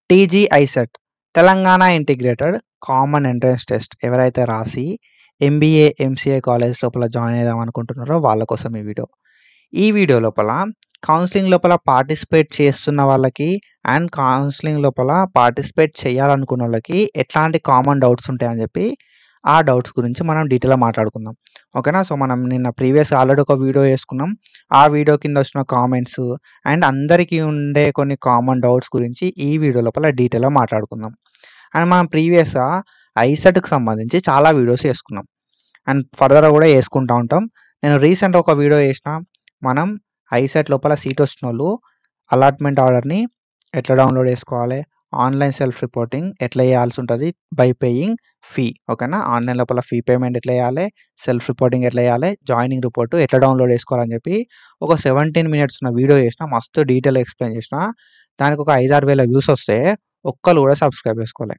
TG ICET Telangana integrated common entrance test ఎవరైతే రాసి MBA, MCA college లోపల జాయిన్ అయిదాం అనుకుంటున్నారో వాళ్ళ కోసం ఈ వీడియో. ఈ వీడియో లోపల కౌన్సిలింగ్ లోపల పార్టిసిపేట్ చేస్తున్న వాళ్ళకి అండ్ కౌన్సిలింగ్ లోపల పార్టిసిపేట్ చేయాలనుకున్న వాళ్ళకి ఎట్లాంటి కామన్ డౌట్స్ ఉంటాయని చెప్పి ఆ డౌట్స్ గురించి మనం డీటెయిల్గా మాట్లాడుకుందాం. ఓకేనా? సో మనం నిన్న ప్రీవియస్ ఆల్రెడీ ఒక వీడియో వేసుకున్నాం. ఆ వీడియో కింద వచ్చిన కామెంట్స్ అండ్ అందరికీ ఉండే కొన్ని కామన్ డౌట్స్ గురించి ఈ వీడియో లోపల డీటెయిల్గా మాట్లాడుకుందాం. అండ్ మనం ప్రీవియస్గా ఐసెట్కి సంబంధించి చాలా వీడియోస్ వేసుకున్నాం అండ్ ఫర్దర్గా కూడా వేసుకుంటూ ఉంటాం. నేను రీసెంట్ ఒక వీడియో చేసిన, మనం ఐసెట్ లోపల సీట్ వచ్చిన వాళ్ళు అలాట్మెంట్ ఆర్డర్ని ఎట్లా డౌన్లోడ్ చేసుకోవాలి, ఆన్లైన్ సెల్ఫ్ రిపోర్టింగ్ ఎట్లా చేయాల్సి ఉంటుంది బై పేయింగ్ ఫీ. ఓకేనా? ఆన్లైన్ లోపల ఫీ పేమెంట్ ఎట్లా చేయాలి, సెల్ఫ్ రిపోర్టింగ్ ఎట్లా చేయాలి, జాయినింగ్ రిపోర్టు ఎట్లా డౌన్లోడ్ చేసుకోవాలని చెప్పి ఒక 17 minutes ఉన్న వీడియో చేసిన, మస్తు డీటెయిల్ ఎక్స్ప్లెయిన్ చేసిన. దానికి ఒక 5-6 వేల వ్యూస్ వస్తే ఒక్కరు కూడా సబ్స్క్రైబ్ చేసుకోవాలి.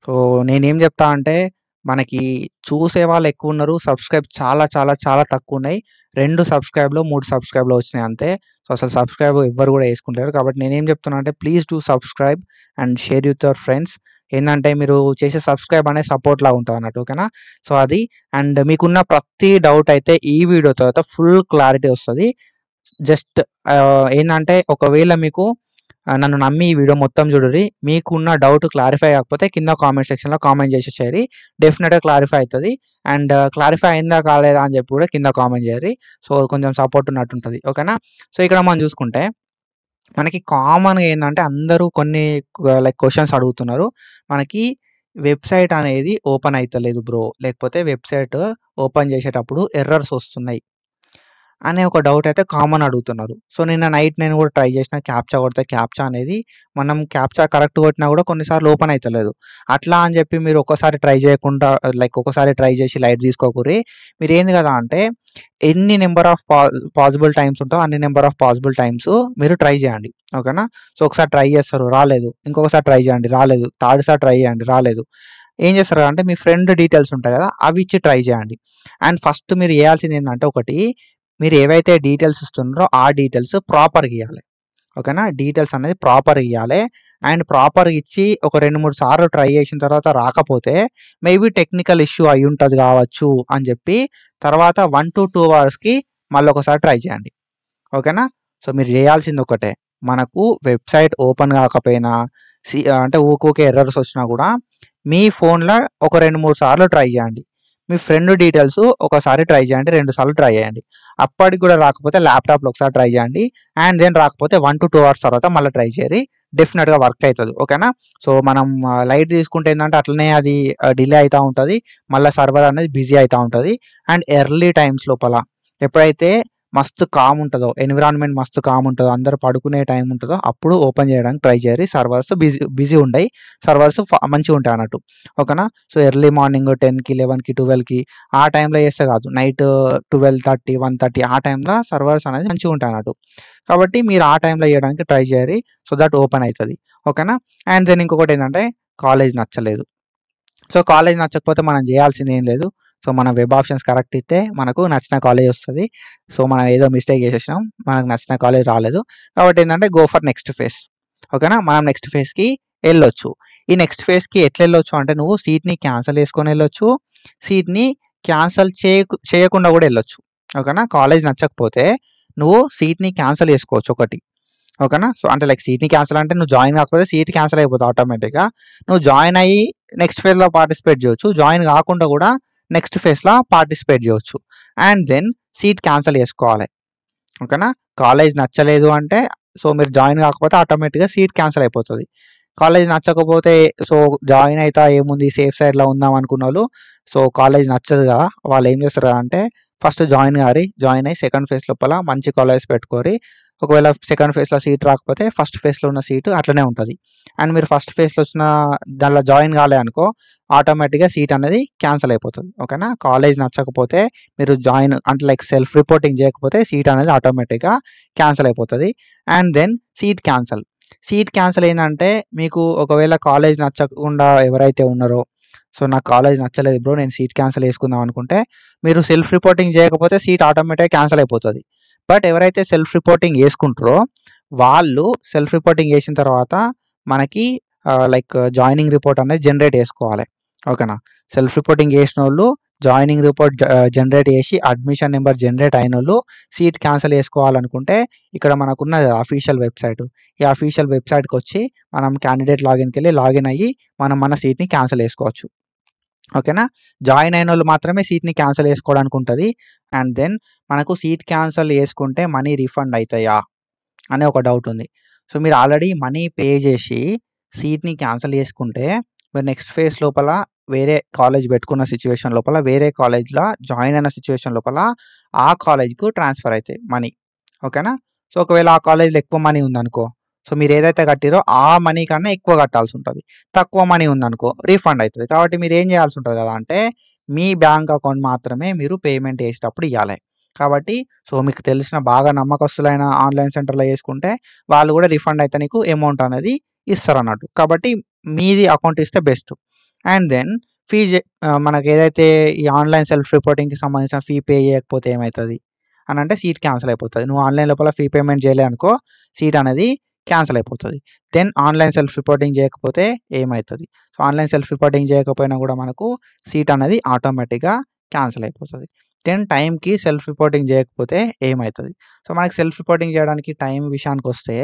సో నేనేం చెప్తా అంటే, మనకి చూసే వాళ్ళు ఎక్కువ ఉన్నారు, సబ్స్క్రైబ్ చాలా చాలా చాలా తక్కువ ఉన్నాయి. 2 సబ్స్క్రైబ్లో 3 సబ్స్క్రైబ్లో వచ్చినాయి అంతే. సో అసలు సబ్స్క్రైబ్ ఎవ్వరు కూడా వేసుకుంటారు. కాబట్టి నేనేం చెప్తున్నా అంటే, please do subscribe and share with your friends. ఏంటంటే మీరు చేసే సబ్స్క్రైబ్ అనేది సపోర్ట్ లాగా ఉంటుంది అన్నట్టు. ఓకేనా? సో అది అండ్ మీకున్న ప్రతి డౌట్ అయితే ఈ వీడియో తర్వాత ఫుల్ క్లారిటీ వస్తుంది. జస్ట్ ఏంటంటే ఒకవేళ మీకు నన్ను నమ్మి ఈ వీడియో మొత్తం చూడండి, మీకున్న డౌట్ క్లారిఫై కాకపోతే కింద కామెంట్ సెక్షన్లో కామెంట్ చేసేసేయాలి, డెఫినెట్గా క్లారిఫై అవుతుంది. అండ్ క్లారిఫై అయిందా కాలేదా అని చెప్పి కూడా కింద కామెంట్ చేయాలి. సో కొంచెం సపోర్ట్ ఉన్నట్టు ఉంటుంది. ఓకేనా? సో ఇక్కడ మనం చూసుకుంటే మనకి కామన్గా ఏంటంటే అందరూ కొన్ని లైక్ క్వశ్చన్స్ అడుగుతున్నారు. మనకి వెబ్సైట్ అనేది ఓపెన్ అవుతలేదు బ్రో, లేకపోతే వెబ్సైట్ ఓపెన్ చేసేటప్పుడు ఎర్రర్స్ వస్తున్నాయి అనే ఒక డౌట్ అయితే కామన్ అడుగుతున్నారు. సో నిన్న నైట్ నేను కూడా ట్రై చేసిన, క్యాప్చా కొడితే క్యాప్చా అనేది మనం క్యాప్చా కరెక్ట్ కొట్టినా కూడా కొన్నిసార్లు ఓపెన్ అవుతలేదు. అట్లా అని చెప్పి మీరు ఒక్కసారి ట్రై చేయకుండా లైక్ ఒకసారి ట్రై చేసి లైట్ తీసుకోకూరి. మీరు ఏంది కదా అంటే, ఎన్ని నెంబర్ ఆఫ్ పాసిబుల్ టైమ్స్ ఉంటో అన్ని నెంబర్ ఆఫ్ పాసిబుల్ టైమ్స్ మీరు ట్రై చేయండి. ఓకేనా? సో ఒకసారి ట్రై చేస్తారు, రాలేదు, ఇంకొకసారి ట్రై చేయండి, రాలేదు, థర్డ్ సారి ట్రై చేయండి, రాలేదు. ఏం చేస్తారు అంటే, మీ ఫ్రెండ్ డీటెయిల్స్ ఉంటాయి కదా, అవి ఇచ్చి ట్రై చేయండి. అండ్ ఫస్ట్ మీరు చేయాల్సింది ఏంటంటే, ఒకటి మీరు ఏవైతే డీటెయిల్స్ ఇస్తున్నారో ఆ డీటెయిల్స్ ప్రాపర్గా ఇవ్వాలి. ఓకేనా? డీటెయిల్స్ అనేది ప్రాపర్గా ఇవ్వాలి. అండ్ ప్రాపర్గా ఇచ్చి ఒక 2-3 సార్లు ట్రై చేసిన తర్వాత రాకపోతే మేబీ టెక్నికల్ ఇష్యూ అయి ఉంటుంది కావచ్చు అని చెప్పి తర్వాత 1 to 2 hours మళ్ళీ ఒకసారి ట్రై చేయండి. ఓకేనా? సో మీరు చేయాల్సింది ఒకటే, మనకు వెబ్సైట్ ఓపెన్ కాకపోయినా అంటే ఊకే ఎర్రర్స్ వచ్చినా కూడా మీ ఫోన్లో ఒక 2-3 సార్లు ట్రై చేయండి. మీ ఫ్రెండ్ డీటెయిల్స్ ఒకసారి ట్రై చేయండి, 2 సార్లు ట్రై చేయండి. అప్పటికి కూడా రాకపోతే ల్యాప్టాప్లో ఒకసారి ట్రై చేయండి. అండ్ దెన్ రాకపోతే 1 to 2 hours తర్వాత మళ్ళీ ట్రై చేయండి, డెఫినెట్గా వర్క్ అవుతుంది. ఓకేనా? సో మనం లైట్ తీసుకుంటే ఏంటంటే అట్లనే అది డిలే అవుతూ ఉంటుంది, మళ్ళీ సర్వర్ అనేది బిజీ అవుతూ ఉంటుంది. అండ్ ఎర్లీ టైమ్స్ లోపల ఎప్పుడైతే మస్తు కామ్ ఉంటుందో, ఎన్విరాన్మెంట్ మస్తు కామ్ ఉంటుందో, అందరూ పడుకునే టైం ఉంటుందో అప్పుడు ఓపెన్ చేయడానికి ట్రై చేయరు. సర్వర్స్ బిజీ ఉండయి, సర్వర్స్ మంచిగా ఉంటాయి అన్నట్టు. ఓకేనా? సో ఎర్లీ మార్నింగ్ 10కి 11కి 12కి ఆ టైంలో చేస్తే కాదు, నైట్ 12:30 1:30 ఆ టైంలో సర్వర్స్ అనేది మంచిగా ఉంటాయి అన్నట్టు. కాబట్టి మీరు ఆ టైంలో చేయడానికి ట్రై చేయరు, సో దట్ ఓపెన్ అవుతుంది. ఓకేనా? అండ్ దెన్ ఇంకొకటి ఏంటంటే, కాలేజ్ నచ్చలేదు. సో కాలేజ్ నచ్చకపోతే మనం చేయాల్సింది ఏం లేదు. సో మన వెబ్ ఆప్షన్స్ కరెక్ట్ ఇస్తే మనకు నచ్చిన కాలేజ్ వస్తుంది. సో మనం ఏదో మిస్టేక్ చేసేసినాం, మనకు నచ్చిన కాలేజ్ రాలేదు. కాబట్టి ఏంటంటే గో ఫర్ నెక్స్ట్ ఫేజ్. ఓకేనా? మనం నెక్స్ట్ ఫేజ్కి వెళ్ళొచ్చు. ఈ నెక్స్ట్ ఫేజ్కి ఎట్లా వెళ్ళొచ్చు అంటే, నువ్వు సీట్ని క్యాన్సిల్ చేసుకొని వెళ్ళొచ్చు, సీట్ని క్యాన్సిల్ చేయకుండా కూడా వెళ్ళొచ్చు. ఓకేనా? కాలేజ్ నచ్చకపోతే నువ్వు సీట్ని క్యాన్సిల్ చేసుకోవచ్చు ఒకటి. ఓకేనా? సో అంటే లైక్ సీట్ని క్యాన్సిల్ అంటే నువ్వు జాయిన్ కాకపోతే సీట్ క్యాన్సిల్ అయిపోతుంది ఆటోమేటిక్గా. నువ్వు జాయిన్ అయ్యి నెక్స్ట్ ఫేజ్లో పార్టిసిపేట్ చేయొచ్చు, జాయిన్ కాకుండా కూడా నెక్స్ట్ ఫేజ్లో పార్టిసిపేట్ చేయొచ్చు. అండ్ దెన్ సీట్ క్యాన్సిల్ చేసుకోవాలి. ఓకేనా? కాలేజ్ నచ్చలేదు అంటే, సో మీరు జాయిన్ కాకపోతే ఆటోమేటిక్గా సీట్ క్యాన్సిల్ అయిపోతుంది. కాలేజ్ నచ్చకపోతే సో జాయిన్ అవుతా ఏముంది సేఫ్ సైడ్లో ఉందాం అనుకున్న వాళ్ళు, సో కాలేజ్ నచ్చదు కదా, వాళ్ళు ఏం చేస్తారు అంటే ఫస్ట్ జాయిన్ అయ్యి సెకండ్ ఫేజ్ లోపల మంచి కాలేజ్ పెట్టుకోరి. ఒకవేళ సెకండ్ ఫేజ్లో సీట్ రాకపోతే ఫస్ట్ ఫేజ్లో ఉన్న సీటు అట్లనే ఉంటుంది. అండ్ మీరు ఫస్ట్ ఫేజ్లో వచ్చిన దానిలో జాయిన్ కాలే అనుకో, ఆటోమేటిక్గా సీట్ అనేది క్యాన్సిల్ అయిపోతుంది. ఓకేనా? కాలేజ్ నచ్చకపోతే మీరు జాయిన్ అంటే లైక్ సెల్ఫ్ రిపోర్టింగ్ చేయకపోతే సీట్ అనేది ఆటోమేటిక్గా క్యాన్సిల్ అయిపోతుంది. అండ్ దెన్ సీట్ క్యాన్సిల్ ఏంటంటే, మీకు ఒకవేళ కాలేజ్ నచ్చకుండా ఎవరైతే ఉన్నారో, సో నాకు కాలేజ్ నచ్చలేదు బ్రో, నేను సీట్ క్యాన్సిల్ చేసుకుందాం అనుకుంటే, మీరు సెల్ఫ్ రిపోర్టింగ్ చేయకపోతే సీట్ ఆటోమేటిక్గా క్యాన్సిల్ అయిపోతుంది. బట్ ఎవరైతే సెల్ఫ్ రిపోర్టింగ్ చేసుకుంటారో వాళ్ళు సెల్ఫ్ రిపోర్టింగ్ చేసిన తర్వాత మనకి లైక్ జాయినింగ్ రిపోర్ట్ అనేది జనరేట్ చేసుకోవాలి. ఓకేనా. సెల్ఫ్ రిపోర్టింగ్ చేసినోళ్ళు జాయినింగ్ రిపోర్ట్ జనరేట్ చేసి అడ్మిషన్ నెంబర్ జనరేట్ అయినోళ్ళు సీట్ క్యాన్సిల్ చేసుకోవాలనుకుంటే ఇక్కడ మనకున్న అఫీషియల్ వెబ్సైట్, ఈ అఫీషియల్ వెబ్సైట్కి వచ్చి మనం క్యాండిడేట్ లాగిన్కి వెళ్ళి లాగిన్ అయ్యి మనం మన సీట్ని క్యాన్సిల్ చేసుకోవచ్చు. ఓకేనా. జాయిన్ అయిన వాళ్ళు మాత్రమే సీట్ని క్యాన్సిల్ చేసుకోవడానికి ఉంటుంది. అండ్ దెన్ మనకు సీట్ క్యాన్సిల్ చేసుకుంటే మనీ రిఫండ్ అవుతాయా అనే ఒక డౌట్ ఉంది. సో మీరు ఆల్రెడీ మనీ పే చేసి సీట్ని క్యాన్సిల్ చేసుకుంటే మీరు నెక్స్ట్ ఫేజ్ లోపల వేరే కాలేజ్ పెట్టుకున్న సిచ్యువేషన్ లోపల వేరే కాలేజ్లో జాయిన్ అయిన సిచ్యువేషన్ లోపల ఆ కాలేజ్కు ట్రాన్స్ఫర్ అవుతాయి మనీ. ఓకేనా. సో ఒకవేళ ఆ కాలేజ్లో ఎక్కువ మనీ ఉందనుకో, సో మీరు ఏదైతే కట్టిరో ఆ మనీ కన్నా ఎక్కువ కట్టాల్సి ఉంటుంది. తక్కువ మనీ ఉందనుకో రీఫండ్ అవుతుంది. కాబట్టి మీరు ఏం చేయాల్సి ఉంటుంది కదా అంటే మీ బ్యాంక్ అకౌంట్ మాత్రమే మీరు పేమెంట్ చేసేటప్పుడు ఇవ్వాలి. కాబట్టి సో మీకు తెలిసిన బాగా నమ్మకస్తులైన ఆన్లైన్ సెంటర్లో చేసుకుంటే వాళ్ళు కూడా రిఫండ్ అయితే నీకు అమౌంట్ అనేది ఇస్తారు అన్నట్టు. కాబట్టి మీది అకౌంట్ ఇస్తే బెస్ట్. అండ్ దెన్ ఫీజు మనకి ఏదైతే ఈ ఆన్లైన్ సెల్ఫ్ రిపోర్టింగ్కి సంబంధించిన ఫీ పే చేయకపోతే ఏమవుతుంది అని అంటే సీట్ క్యాన్సిల్ అయిపోతుంది. నువ్వు ఆన్లైన్ లోపల ఫీ పేమెంట్ చేయలే అనుకో సీట్ అనేది క్యాన్సిల్ అయిపోతుంది. దెన్ ఆన్లైన్ సెల్ఫ్ రిపోర్టింగ్ చేయకపోతే ఏమవుతుంది? సో ఆన్లైన్ సెల్ఫ్ రిపోర్టింగ్ చేయకపోయినా కూడా మనకు సీట్ అనేది ఆటోమేటిక్గా క్యాన్సిల్ అయిపోతుంది. దెన్ టైంకి సెల్ఫ్ రిపోర్టింగ్ చేయకపోతే ఏమవుతుంది? సో మనకి సెల్ఫ్ రిపోర్టింగ్ చేయడానికి టైం విషయానికి వస్తే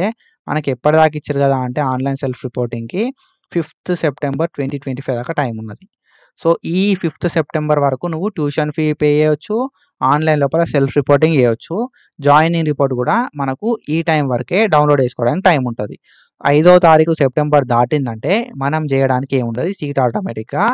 మనకి ఎప్పటిదాకా ఇచ్చారు కదా అంటే ఆన్లైన్ సెల్ఫ్ రిపోర్టింగ్కి 5th సెప్టెంబర్ 2025 దాకా టైం ఉన్నది. సో ఈ 5th సెప్టెంబర్ వరకు నువ్వు ట్యూషన్ ఫీ పే చేయొచ్చు, ఆన్లైన్ లోపల సెల్ఫ్ రిపోర్టింగ్ చేయొచ్చు. జాయినింగ్ రిపోర్ట్ కూడా మనకు ఈ టైం వరకే డౌన్లోడ్ చేసుకోవడానికి టైం ఉంటుంది. 5వ తారీఖు సెప్టెంబర్ దాటిందంటే మనం చేయడానికి ఏముండదు, సీట్ ఆటోమేటిక్గా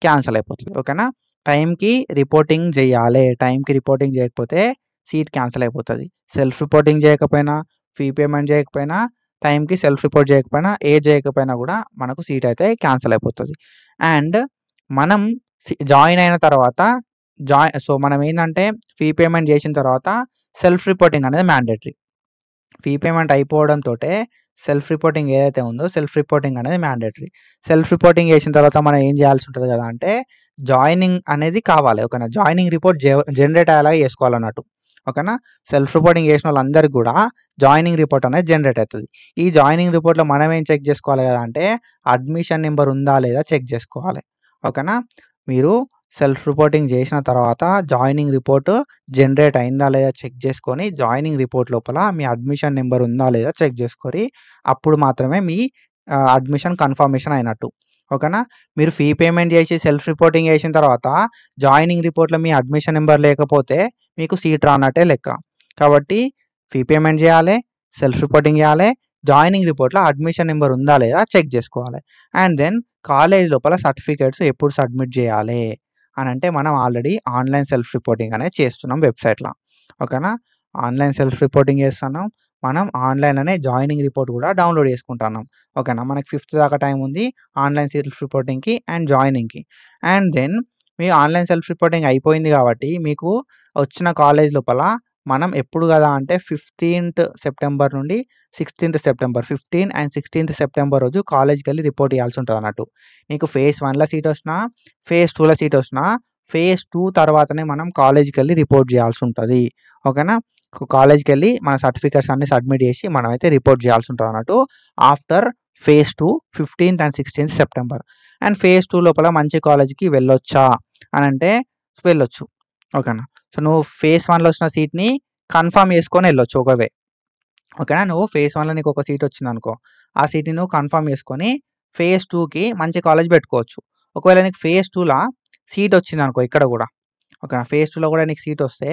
క్యాన్సిల్ అయిపోతుంది. ఓకేనా. టైంకి రిపోర్టింగ్ చేయాలి. టైంకి రిపోర్టింగ్ చేయకపోతే సీట్ క్యాన్సిల్ అయిపోతుంది. సెల్ఫ్ రిపోర్టింగ్ చేయకపోయినా, ఫీ పేమెంట్ చేయకపోయినా, టైంకి సెల్ఫ్ రిపోర్ట్ చేయకపోయినా, చేయకపోయినా కూడా మనకు సీట్ అయితే క్యాన్సిల్ అయిపోతుంది. అండ్ మనం జాయిన్ అయిన తర్వాత సో మనం ఏంటంటే ఫీ పేమెంట్ చేసిన తర్వాత సెల్ఫ్ రిపోర్టింగ్ అనేది మ్యాండేటరీ. ఫీ పేమెంట్ అయిపోవడంతో సెల్ఫ్ రిపోర్టింగ్ ఏదైతే ఉందో సెల్ఫ్ రిపోర్టింగ్ అనేది మ్యాండేటరీ. సెల్ఫ్ రిపోర్టింగ్ చేసిన తర్వాత మనం ఏం చేయాల్సి ఉంటుంది కదా అంటే జాయినింగ్ అనేది కావాలి. ఓకేనా. జాయినింగ్ రిపోర్ట్ జనరేట్ అయ్యేలాగా చేసుకోవాలన్నట్టు. ఓకేనా. సెల్ఫ్ రిపోర్టింగ్ చేసిన వాళ్ళందరికీ కూడా జాయినింగ్ రిపోర్ట్ అనేది జనరేట్ అవుతుంది. ఈ జాయినింగ్ రిపోర్ట్లో మనం ఏం చెక్ చేసుకోవాలి కదా అంటే అడ్మిషన్ నెంబర్ ఉందా లేదా చెక్ చేసుకోవాలి. ఓకేనా. మీరు సెల్ఫ్ రిపోర్టింగ్ చేసిన తర్వాత జాయినింగ్ రిపోర్ట్ జనరేట్ అయిందా లేదా చెక్ చేసుకొని జాయినింగ్ రిపోర్ట్ లోపల మీ అడ్మిషన్ నెంబర్ ఉందా లేదా చెక్ చేసుకొని అప్పుడు మాత్రమే మీ అడ్మిషన్ కన్ఫర్మేషన్ అయినట్టు. ఓకేనా. మీరు ఫీ పేమెంట్ చేసి సెల్ఫ్ రిపోర్టింగ్ చేసిన తర్వాత జాయినింగ్ రిపోర్ట్లో మీ అడ్మిషన్ నెంబర్ లేకపోతే మీకు సీట్ రానట్టే లెక్క. కాబట్టి ఫీ పేమెంట్ చేయాలి, సెల్ఫ్ రిపోర్టింగ్ చేయాలి, జాయినింగ్ రిపోర్ట్లో అడ్మిషన్ నెంబర్ ఉందా లేదా చెక్ చేసుకోవాలి. అండ్ దెన్ కాలేజ్ లోపల సర్టిఫికేట్స్ ఎప్పుడు సబ్మిట్ చేయాలి అని అంటే మనం ఆల్రెడీ ఆన్లైన్ సెల్ఫ్ రిపోర్టింగ్ అనేది చేస్తున్నాం వెబ్సైట్లో. ఓకేనా. ఆన్లైన్ సెల్ఫ్ రిపోర్టింగ్ చేస్తున్నాం. మనం ఆన్లైన్లోనే జాయినింగ్ రిపోర్ట్ కూడా డౌన్లోడ్ చేసుకుంటున్నాం. ఓకేనా. మనకి 5th దాకా టైం ఉంది ఆన్లైన్ సెల్ఫ్ రిపోర్టింగ్కి అండ్ జాయినింగ్కి. అండ్ దెన్ మీ ఆన్లైన్ సెల్ఫ్ రిపోర్టింగ్ అయిపోయింది కాబట్టి మీకు వచ్చిన కాలేజ్ లోపల మనం ఎప్పుడు కదా అంటే 15th సెప్టెంబర్ నుండి 16th September 15 and 16th September రోజు కాలేజ్కి వెళ్ళి రిపోర్ట్ చేయాల్సి ఉంటుంది అన్నట్టు. నీకు ఫేజ్ 1లో సీట్ వచ్చినా, ఫేజ్ 2లో సీట్ వచ్చినా ఫేజ్ 2 తర్వాతనే మనం కాలేజ్కి వెళ్ళి రిపోర్ట్ చేయాల్సి ఉంటుంది. ఓకేనా. కాలేజ్కి వెళ్ళి మన సర్టిఫికేట్స్ అన్ని సబ్మిట్ చేసి మనమైతే రిపోర్ట్ చేయాల్సి ఉంటుంది అన్నట్టు after phase 2 15th and 16th September. And phase 2 లోపల మంచి కాలేజ్కి వెళ్ళొచ్చా అని అంటే వెళ్ళొచ్చు. ఓకేనా. సో నువ్వు ఫేజ్ 1లో వచ్చిన సీట్ని కన్ఫర్మ్ చేసుకొని వెళ్ళొచ్చు ఒక వే. ఓకేనా. నువ్వు ఫేజ్ 1లో నీకు ఒక సీట్ వచ్చిందనుకో ఆ సీట్ని నువ్వు కన్ఫర్మ్ చేసుకొని ఫేజ్ 2కి మంచి కాలేజ్ పెట్టుకోవచ్చు. ఒకవేళ నీకు ఫేజ్ 2లో సీట్ వచ్చిందనుకో ఇక్కడ కూడా ఓకేనా. ఫేజ్ 2లో కూడా నీకు సీట్ వస్తే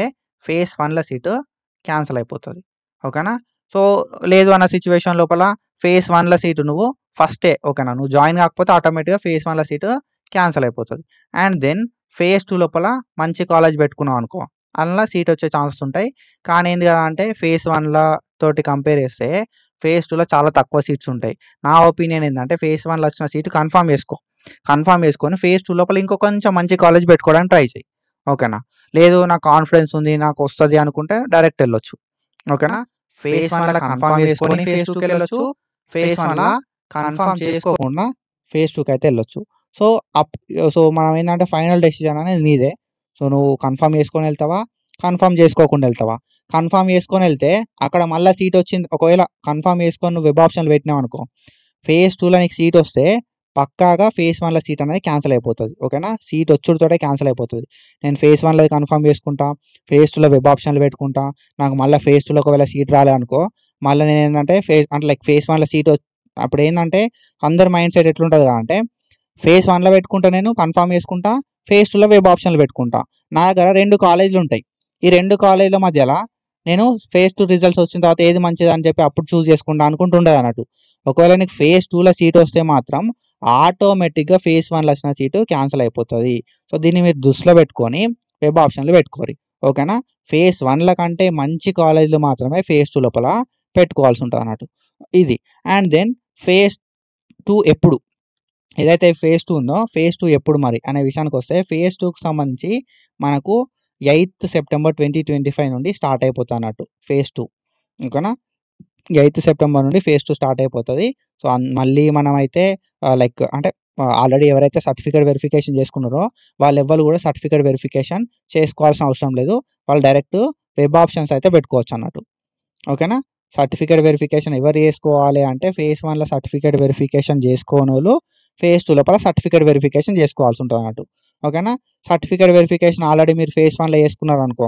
ఫేజ్ 1లో సీటు క్యాన్సిల్ అయిపోతుంది. ఓకేనా. సో లేదు అన్న సిచ్యువేషన్ లోపల ఫేజ్ 1లో సీటు నువ్వు ఫస్టే ఓకేనా నువ్వు జాయిన్ కాకపోతే ఆటోమేటిక్గా ఫేజ్ 1లో సీటు క్యాన్సిల్ అయిపోతుంది. అండ్ దెన్ ఫేజ్ 2 లోపల మంచి కాలేజ్ పెట్టుకున్నావు అనుకో అందులో సీట్ వచ్చే ఛాన్సెస్ ఉంటాయి. కానీ ఏంది కదా అంటే ఫేజ్ 1లో తోటి కంపేర్ చేస్తే ఫేజ్ 2లో చాలా తక్కువ సీట్స్ ఉంటాయి. నా ఒపీనియన్ ఏంటంటే ఫేజ్ 1లో వచ్చిన సీటు కన్ఫర్మ్ చేసుకో. కన్ఫర్మ్ చేసుకొని ఫేజ్ 2 లోపల ఇంకో కొంచెం మంచి కాలేజ్ పెట్టుకోవడానికి ట్రై చేయి. ఓకేనా. లేదు నాకు కాన్ఫిడెన్స్ ఉంది నాకు వస్తుంది అనుకుంటే డైరెక్ట్ వెళ్ళొచ్చు. ఓకేనా. ఫేజ్ 1లో కన్ఫర్మ్ చేసుకొని ఫేజ్ 2కి వెళ్ళొచ్చు. ఫేజ్ 1లో కన్ఫర్మ్ చేసుకోకుండా ఫేజ్ 2కి అయితే వెళ్ళొచ్చు. సో సో మనం ఏంటంటే ఫైనల్ డెసిషన్ అనేది నీదే. సో నువ్వు కన్ఫర్మ్ చేసుకొని వెళ్తావా, కన్ఫర్మ్ చేసుకోకుండా వెళ్తావా? కన్ఫర్మ్ చేసుకొని వెళ్తే అక్కడ మళ్ళీ సీట్ వచ్చింది. ఒకవేళ కన్ఫర్మ్ చేసుకొని నువ్వు వెబ్ ఆప్షన్లు పెట్టినావు అనుకో ఫేజ్ 2లో నీకు సీట్ వస్తే పక్కాగా ఫేజ్ 1లో సీట్ అనేది క్యాన్సిల్ అయిపోతుంది. ఓకేనా, సీట్ వచ్చుడుతోటే క్యాన్సిల్ అయిపోతుంది. నేను ఫేజ్ 1లో కన్ఫర్మ్ చేసుకుంటా, ఫేజ్ 2లో వెబ్ ఆప్షన్లు పెట్టుకుంటా, నాకు మళ్ళీ ఫేజ్ 2లో ఒకవేళ సీట్ రాలేదనుకో, మళ్ళీ నేను ఏంటంటే ఫేజ్ 1లో సీట్ అప్పుడు ఏంటంటే అందరి మైండ్ సెట్ ఎట్లుంటుంది అంటే ఫేజ్ 1లో పెట్టుకుంటా, నేను కన్ఫర్మ్ చేసుకుంటా, ఫేజ్ 2లో వెబ్ ఆప్షన్లు పెట్టుకుంటా. నా దగ్గర 2 కాలేజీలు ఉంటాయి. ఈ 2 కాలేజీల మధ్యలో నేను ఫేజ్ 2 రిజల్ట్స్ వచ్చిన తర్వాత ఏది మంచిది అని చెప్పి అప్పుడు చూస్ చేసుకుంటా అనుకుంటుండదు అన్నట్టు. ఒకవేళ నీకు ఫేజ్ 2లో సీట్ వస్తే మాత్రం ఆటోమేటిక్గా ఫేజ్ 1లో వచ్చిన సీటు క్యాన్సిల్ అయిపోతుంది. సో దీన్ని మీరు దృష్టిలో పెట్టుకొని వెబ్ ఆప్షన్లు పెట్టుకోరు. ఓకేనా, ఫేజ్ 1ల కంటే మంచి కాలేజీలు మాత్రమే ఫేజ్ 2 లోపల పెట్టుకోవాల్సి ఉంటుంది అన్నట్టు ఇది. అండ్ దెన్ ఫేజ్ 2 ఎప్పుడు, ఏదైతే ఫేజ్ 2 ఉందో ఫేజ్ 2 ఎప్పుడు మరి అనే విషయానికి వస్తే, ఫేజ్ 2కి సంబంధించి మనకు 8th సెప్టెంబర్ 2025 నుండి స్టార్ట్ అయిపోతుంది అన్నట్టు ఫేజ్ 2. ఓకేనా, 8th సెప్టెంబర్ నుండి ఫేజ్ 2 స్టార్ట్ అయిపోతుంది. సో మళ్ళీ మనమైతే లైక్ అంటే ఆల్రెడీ ఎవరైతే సర్టిఫికేట్ వెరిఫికేషన్ చేసుకున్నారో వాళ్ళు ఎవ్వరు కూడా సర్టిఫికేట్ వెరిఫికేషన్ చేసుకోవాల్సిన అవసరం లేదు. వాళ్ళు డైరెక్ట్ వెబ్ ఆప్షన్స్ అయితే పెట్టుకోవచ్చు అన్నట్టు. ఓకేనా, సర్టిఫికేట్ వెరిఫికేషన్ ఎవరు చేసుకోవాలి అంటే ఫేజ్ 1లో సర్టిఫికేట్ వెరిఫికేషన్ చేసుకోని వాళ్ళు ఫేజ్ 2 లోపల సర్టిఫికేట్ వెరిఫికేషన్ చేసుకోవాల్సి ఉంటుంది అన్నట్టు. ఓకేనా, సర్టిఫికేట్ వెరిఫికేషన్ ఆల్రెడీ మీరు ఫేజ్ 1లో చేసుకున్నారు అనుకో,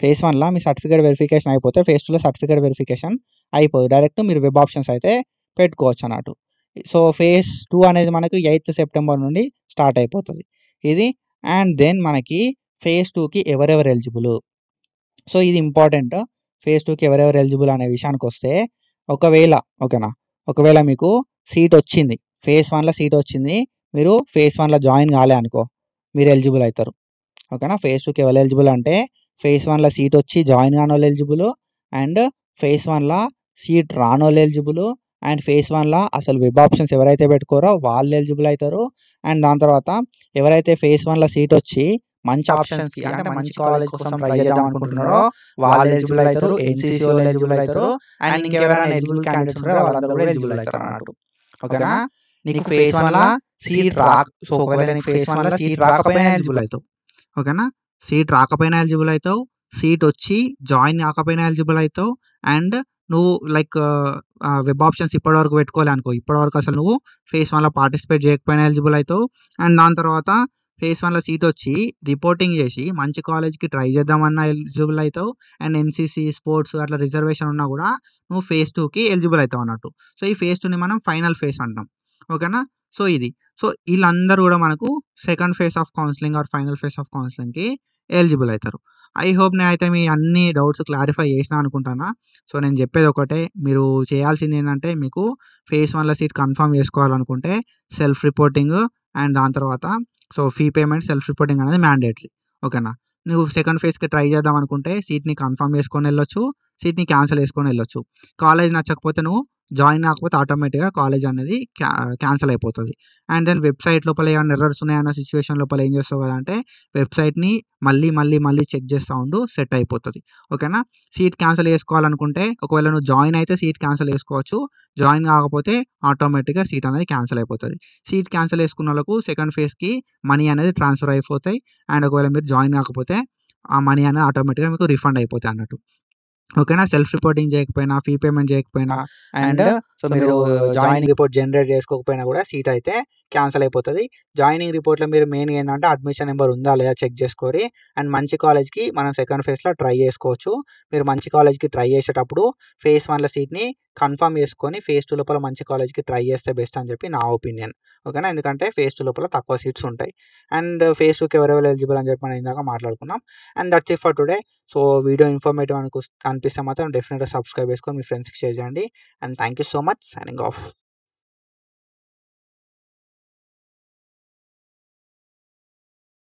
ఫేజ్ 1లో మీ సర్టిఫికేట్ వెరిఫికేషన్ అయిపోతే ఫేజ్ 2లో సర్టిఫికేట్ వెరిఫికేషన్ అయిపోదు, డైరెక్ట్ మీరు వెబ్ ఆప్షన్స్ అయితే పెట్టుకోవచ్చు అన్నట్టు. సో ఫేజ్ 2 అనేది మనకు 8th సెప్టెంబర్ నుండి స్టార్ట్ అయిపోతుంది ఇది. అండ్ దెన్ మనకి ఫేజ్ 2కి ఎవరెవరు ఎలిజిబుల్, సో ఇది ఇంపార్టెంట్. ఫేజ్ 2కి ఎవరెవరు ఎలిజిబుల్ అనే విషయానికి వస్తే, ఒకవేళ మీకు సీట్ వచ్చింది, ఫేజ్ 1లో సీట్ వచ్చింది, మీరు ఫేజ్ 1లో జాయిన్ కాలే అనుకో, మీరు ఎలిజిబుల్ అవుతారు. ఓకేనా, ఫేజ్ 2కి ఎవరు ఎలిజిబుల్ అంటే ఫేజ్ 1లో సీట్ వచ్చి జాయిన్ కాని వాళ్ళు ఎలిజిబుల్, అండ్ ఫేజ్ 1లో సీట్ రాని వాళ్ళు ఎలిజిబుల్, అండ్ ఫేజ్ 1లో అసలు వెబ్ ఆప్షన్స్ ఎవరైతే పెట్టుకోరో వాళ్ళు ఎలిజిబుల్ అవుతారు. అండ్ దాని తర్వాత ఎవరైతే ఫేజ్ 1లో సీట్ వచ్చి మంచి ఆప్షన్స్కి అంటే మంచి కాలేజ్ కోసం ట్రై చేద్దాం అనుకుంటున్నారో వాళ్ళు ఎలిజిబుల్ అవుతారు, ఎన్సీసీ వాళ్ళు ఎలిజిబుల్ అవుతారు, అండ్ ఇంకెవరైనా ఎలిజిబుల్ క్యాండిడేట్స్ ఉంటారో వాళ్ళందరూ కూడా ఎలిజిబుల్ అవుతారు అన్నట్టు. ఓకేనా, నీకు ఫేజ్ 1లో సీట్ సో ఒకవేళ నీకు ఫేజ్ 1లో సీట్ రాకపోయినా ఎలిజిబుల్ అవుతావు. ఓకేనా, సీట్ రాకపోయినా ఎలిజిబుల్ అవుతావు, సీట్ వచ్చి జాయిన్ కాకపోయినా ఎలిజిబుల్ అవుతావు, అండ్ నువ్వు లైక్ వెబ్ ఆప్షన్స్ ఇప్పటివరకు పెట్టుకోలే అనుకో, ఇప్పటివరకు అసలు నువ్వు ఫేజ్ 1లో పార్టిసిపేట్ చేయకపోయినా ఎలిజిబుల్ అవుతావు. అండ్ దాని తర్వాత ఫేజ్ 1లో సీట్ వచ్చి రిపోర్టింగ్ చేసి మంచి కాలేజ్కి ట్రై చేద్దామన్నా ఎలిజిబుల్ అవుతావు. అండ్ ఎన్సీసీ స్పోర్ట్స్ అట్లా రిజర్వేషన్ ఉన్నా కూడా నువ్వు ఫేజ్ 2కి ఎలిజిబుల్ అవుతావు అన్నట్టు. సో ఈ ఫేజ్ 2ని మనం ఫైనల్ ఫేజ్ అంటాం. ఓకేనా, సో ఇది. సో వీళ్ళందరూ కూడా మనకు second phase of counselling or final phase of కౌన్సిలింగ్కి ఎలిజిబుల్ అవుతారు. ఐ హోప్ నేనైతే మీ అన్ని డౌట్స్ క్లారిఫై చేసిన అనుకుంటున్నా. సో నేను చెప్పేది ఒకటే, మీరు చేయాల్సింది ఏంటంటే మీకు ఫేజ్ 1లో సీట్ కన్ఫర్మ్ చేసుకోవాలనుకుంటే సెల్ఫ్ రిపోర్టింగ్ అండ్ దాని తర్వాత so fee payment, self reporting అనేది మ్యాండేటరీ. ఓకేనా, నువ్వు సెకండ్ ఫేజ్కి ట్రై చేద్దాం అనుకుంటే సీట్ని కన్ఫర్మ్ చేసుకొని వెళ్ళొచ్చు, సీట్ని క్యాన్సిల్ చేసుకొని వెళ్ళొచ్చు. కాలేజ్ నచ్చకపోతే నువ్వు జాయిన్ కాకపోతే ఆటోమేటిక్గా కాలేజ్ అనేది క్యాన్సిల్ అయిపోతుంది. అండ్ దెన్ వెబ్సైట్ లోపల ఏమైనా ఎర్రర్స్ ఉన్నాయన్న సిచ్యువేషన్ లోపల ఏం చేస్తావు కదా అంటే వెబ్సైట్ని మళ్ళీ చెక్ చేస్తూ ఉండు, సెట్ అయిపోతుంది. ఓకేనా, సీట్ క్యాన్సిల్ చేసుకోవాలనుకుంటే ఒకవేళ నువ్వు జాయిన్ అయితే సీట్ క్యాన్సిల్ చేసుకోవచ్చు, జాయిన్ కాకపోతే ఆటోమేటిక్గా సీట్ అనేది క్యాన్సిల్ అయిపోతుంది. సీట్ క్యాన్సిల్ చేసుకున్న వాళ్ళకు సెకండ్ ఫేజ్కి మనీ అనేది ట్రాన్స్ఫర్ అయిపోతాయి. అండ్ ఒకవేళ మీరు జాయిన్ కాకపోతే ఆ మనీ అనేది ఆటోమేటిక్గా మీకు రిఫండ్ అయిపోతాయి అన్నట్టు. ఓకేనా, సెల్ఫ్ రిపోర్టింగ్ చేయకపోయినా, ఫీ పేమెంట్ చేయకపోయినా, అండ్ సో మీరు జాయినింగ్ రిపోర్ట్ జనరేట్ చేసుకోకపోయినా కూడా సీట్ అయితే క్యాన్సిల్ అయిపోతుంది. జాయినింగ్ రిపోర్ట్లో మీరు మెయిన్గా ఏంటంటే అడ్మిషన్ నెంబర్ ఉందా లేదా చెక్ చేసుకోరి. అండ్ మంచి కాలేజ్కి మనం సెకండ్ ఫేజ్లో ట్రై చేసుకోవచ్చు. మీరు మంచి కాలేజ్కి ట్రై చేసేటప్పుడు ఫేజ్ 1లో సీట్ని కన్ఫర్మ్ చేసుకొని ఫేజ్ 2 లోపల మంచి కాలేజ్కి ట్రై చేస్తే బెస్ట్ అని చెప్పి నా ఒపీనియన్. ఓకేనా, ఎందుకంటే ఫేజ్ 2 లోపల తక్కువ సీట్స్ ఉంటాయి. అండ్ ఫేజ్ 2కి ఎవరెవరు ఎలిజిబుల్ అని చెప్పి మనం ఇందాక మాట్లాడుకున్నాం. And that's it for today. So video informative అనిపిస్తే మాత్రం డెఫినెట్గా సబ్స్క్రైబ్ చేసుకొని మీ ఫ్రెండ్స్కి షేర్ చేయండి. And thank you so much. Signing off.